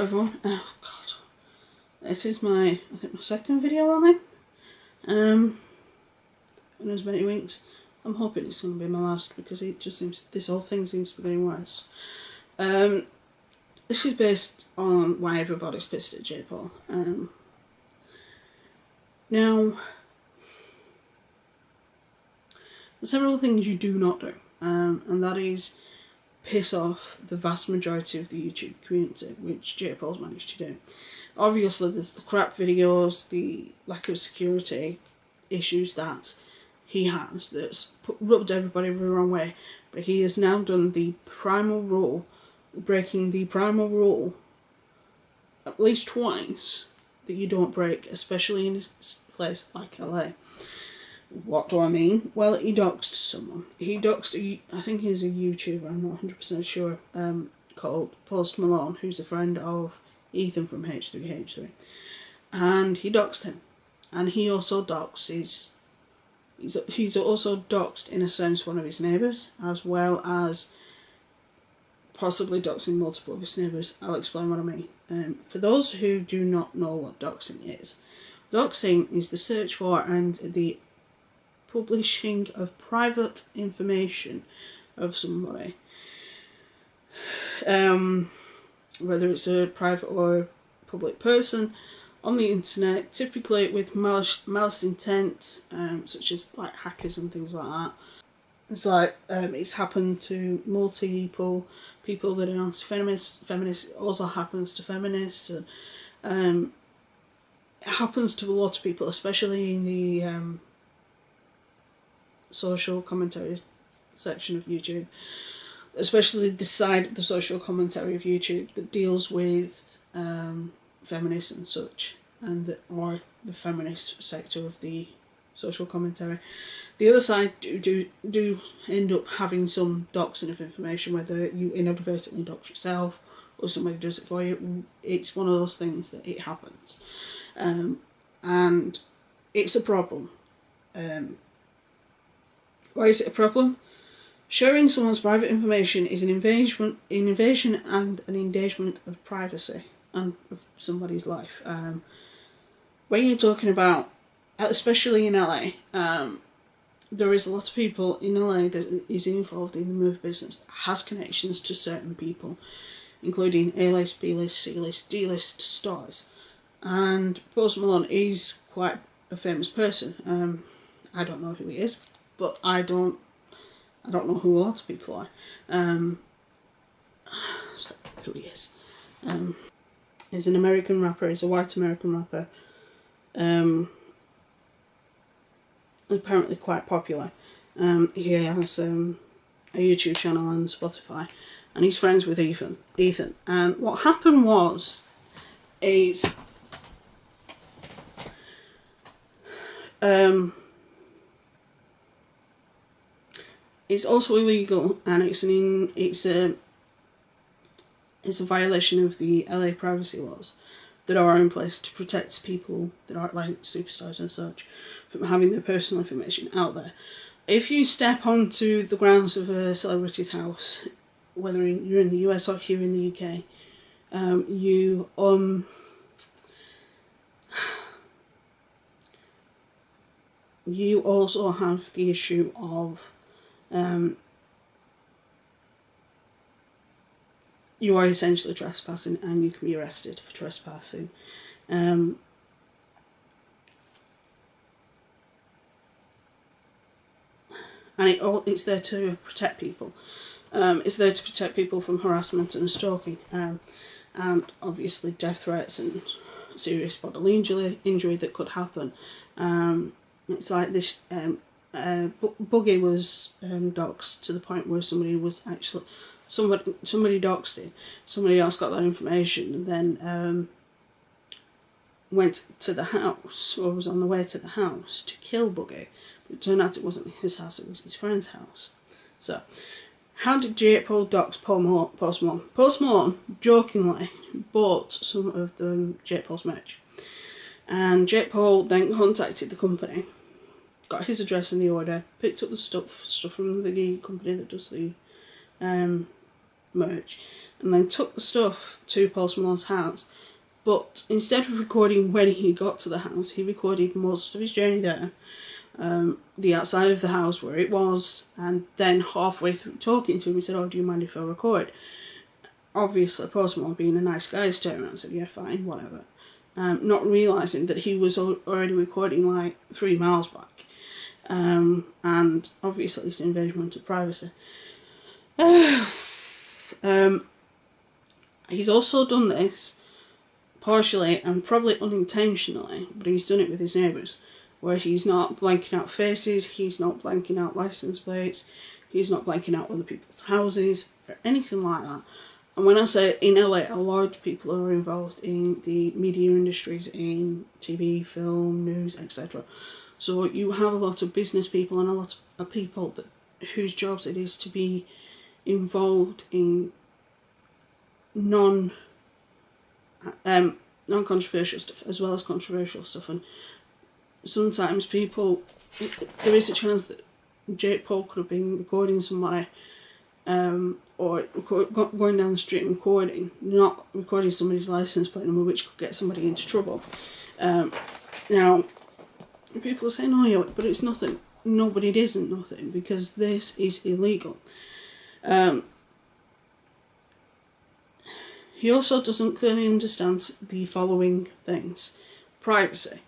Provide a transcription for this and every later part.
everyone. Oh god. This is I think my second video on him. In as many weeks. I'm hoping it's going to be my last because it just seems, this whole thing seems to be getting worse. This is based on why everybody's pissed at Jake Paul. Now, there's several things you do not do, and that is piss off the vast majority of the YouTube community, which Jake Paul's managed to do. Obviously there's the crap videos, the lack of security issues that he has, that's rubbed everybody the wrong way, but he has now done the primal rule, breaking the primal rule at least twice that you don't break, especially in a place like LA. What do I mean? Well, he doxed someone. He doxed, I think he's a YouTuber, I'm not 100% sure, called Post Malone, who's a friend of Ethan from H3H3. And he doxed him. And he also doxed he's also doxed, in a sense, one of his neighbours, as well as possibly doxing multiple of his neighbours. I'll explain what I mean. For those who do not know what doxing is the search for and the publishing of private information of somebody, whether it's a private or public person, on the internet, typically with malice intent, such as like hackers and things like that. It's like it's happened to multiple people that are anti-feminists. It also happens to feminists, and it happens to a lot of people, especially in the social commentary section of YouTube, especially the side of the social commentary of YouTube that deals with feminists and such, or the feminist sector of the social commentary. The other side do end up having some doxing of information, whether you inadvertently dox yourself or somebody does it for you. It's one of those things that it happens, and it's a problem. Why is it a problem? Sharing someone's private information is an invasion and an endangerment of privacy and of somebody's life. When you're talking about, especially in LA, there is a lot of people in LA that is involved in the movie business that has connections to certain people, including A-list, B-list, C-list, D-list stars. And Post Malone is quite a famous person. I don't know who he is, but I don't know who a lot of people are. So who he is. He's an American rapper, he's a white American rapper. Apparently quite popular. He has a YouTube channel on Spotify, and he's friends with Ethan. And what happened is it's also illegal, and it's a violation of the LA privacy laws that are in place to protect people that are like superstars and such from having their personal information out there. If you step onto the grounds of a celebrity's house, whether you're in the US or here in the UK, you also have the issue of you are essentially trespassing, and you can be arrested for trespassing. And it's there to protect people. It's there to protect people from harassment and stalking, and obviously death threats and serious bodily injury that could happen. It's like this. Buggy was doxed to the point where somebody doxed him. Somebody else got that information and then went to the house, or was on the way to the house to kill Buggy. But it turned out it wasn't his house, it was his friend's house. So, how did Jake Paul dox Post Malone? Post Malone jokingly bought some of the Jake Paul's merch. And Jake Paul then contacted the company, got his address in the order, picked up the stuff from the company that does the merch, and then took the stuff to Post Malone's house. But instead of recording when he got to the house, he recorded most of his journey there, the outside of the house where it was, and then halfway through talking to him, he said, "Oh, do you mind if I record?" Obviously, Post Malone, being a nice guy, turned around and said, "Yeah, fine, whatever." Not realising that he was already recording like 3 miles back. And obviously it's an invasion of privacy. He's also done this partially and probably unintentionally, but he's done it with his neighbours, where he's not blanking out faces, he's not blanking out license plates, he's not blanking out other people's houses or anything like that. And when I say in LA, a lot of people are involved in the media industries, in TV, film, news, etc. So you have a lot of business people and a lot of people whose jobs it is to be involved in non-controversial stuff as well as controversial stuff. And sometimes there is a chance that Jake Paul could have been recording somebody, or going down the street and recording, not recording somebody's license plate number, which could get somebody into trouble. Now, people are saying, "Oh yeah, but it's nothing." No, but it isn't nothing, because this is illegal. He also doesn't clearly understand the following things: privacy,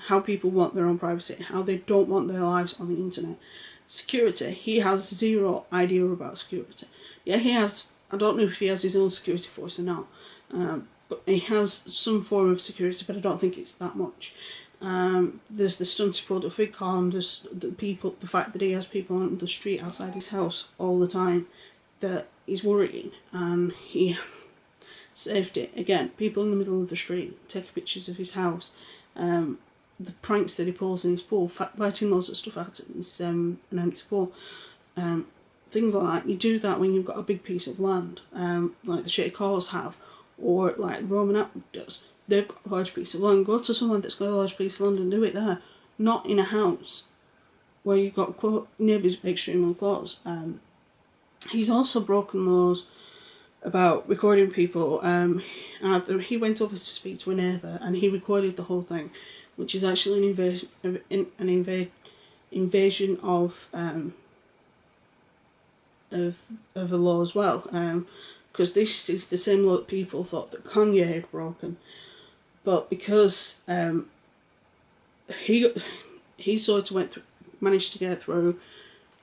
how people want their own privacy, how they don't want their lives on the internet. Security, he has zero idea about security. Yeah, he has, I don't know if he has his own security force or not, but he has some form of security, but I don't think it's that much. There's the stunts he pulled at VidCon, there's the fact that he has people on the street outside his house all the time that is worrying, and safety, again, people in the middle of the street taking pictures of his house, the pranks that he pulls in his pool, lighting loads of stuff out in his an empty pool, things like that. You do that when you've got a big piece of land, like the Shady Calls have, or like Roman Atwood does. They've got a large piece of land. Go to someone that's got a large piece of land and do it there, not in a house where you've got neighbours extremely close. He's also broken laws about recording people. He went over to speak to a neighbour and he recorded the whole thing, which is actually an invasion of a law as well, because this is the same law that people thought that Kanye had broken, but because he sort of managed to get through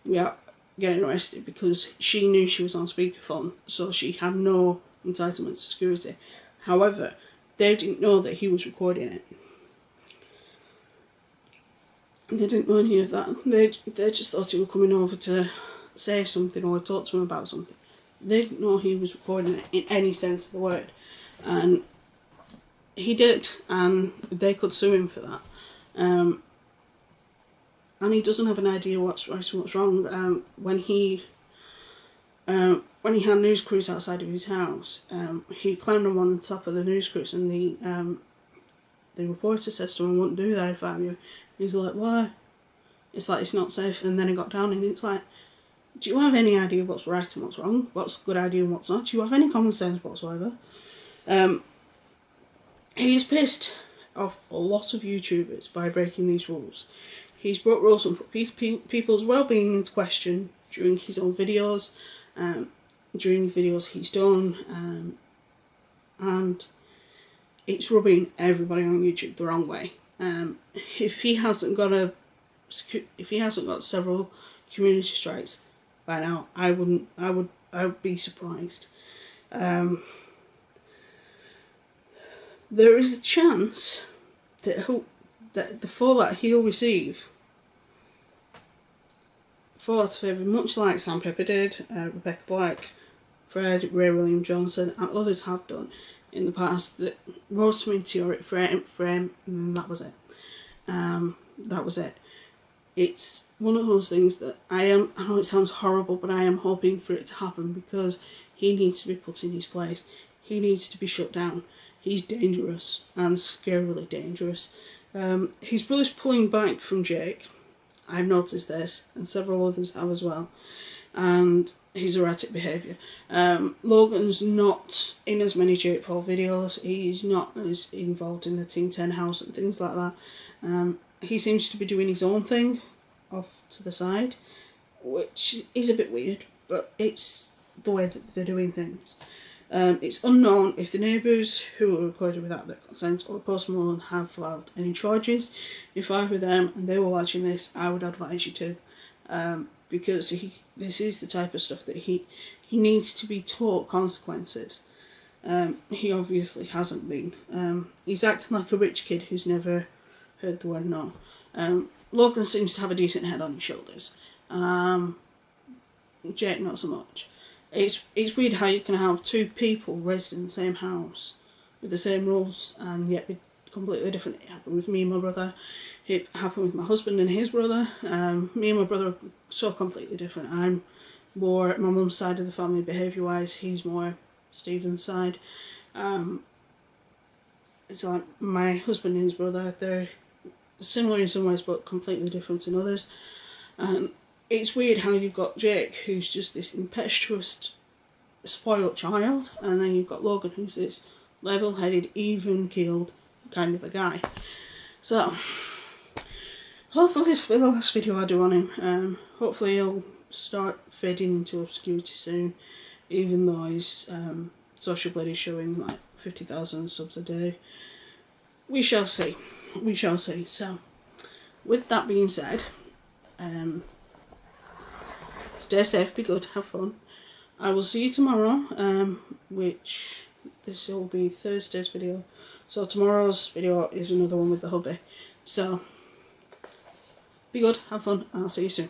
without getting arrested, because she knew she was on speakerphone, so she had no entitlement to security. However, they didn't know that he was recording it. They didn't know any of that. They just thought he was coming over to say something or talk to him about something. They didn't know he was recording it in any sense of the word. And he did, and they could sue him for that. And he doesn't have an idea what's right and what's wrong. When he had news crews outside of his house, he climbed on the top of the news crews, and the reporter says to him, "I wouldn't do that if I were you." He's like, "Why?" It's like, "It's not safe." And then he got down, and it's like, do you have any idea what's right and what's wrong? What's a good idea and what's not? Do you have any common sense whatsoever? He's pissed off a lot of YouTubers by breaking these rules. He's brought rules and put people's well-being into question during his own videos, during the videos he's done, and it's rubbing everybody on YouTube the wrong way. If he hasn't got several community strikes by now, I would be surprised. There is a chance that the fallout he'll receive, fallout of every, much like Sam Pepper did, Rebecca Black, Fred, Ray William Johnson, and others have done in the past, that rose to meteoric frame, and that was it. That was it. It's one of those things that I know it sounds horrible, but I am hoping for it to happen, because he needs to be put in his place. He needs to be shut down. He's dangerous, and scarily dangerous. His brother's pulling back from Jake. I've noticed this, and several others have as well. and his erratic behaviour. Logan's not in as many Jake Paul videos, he's not as involved in the Team 10 house and things like that. He seems to be doing his own thing off to the side, which is a bit weird, but it's the way that they're doing things. It's unknown if the neighbours who were recorded without their consent or Post Malone have filed any charges. If I were them and they were watching this, I would advise you to, because this is the type of stuff that he needs to be taught consequences. He obviously hasn't been. He's acting like a rich kid who's never heard the word no. Logan seems to have a decent head on his shoulders. Jake not so much. It's weird how you can have two people raised in the same house with the same rules and yet be completely different. It happened with me and my brother. It happened with my husband and his brother. Me and my brother are so completely different. I'm more my mum's side of the family behaviour wise. He's more Stephen's side. It's like my husband and his brother, they're similar in some ways but completely different in others. And it's weird how you've got Jake, who's just this impetuous, spoiled child, and then you've got Logan, who's this level-headed, even-keeled kind of a guy. So, hopefully this will be the last video I do on him. Hopefully he'll start fading into obscurity soon, even though his social blade is showing like 50,000 subs a day. We shall see. We shall see. So, with that being said, stay safe, be good, have fun. I will see you tomorrow, which this will be Thursday's video. So tomorrow's video is another one with the hubby. So, be good, have fun, and I'll see you soon.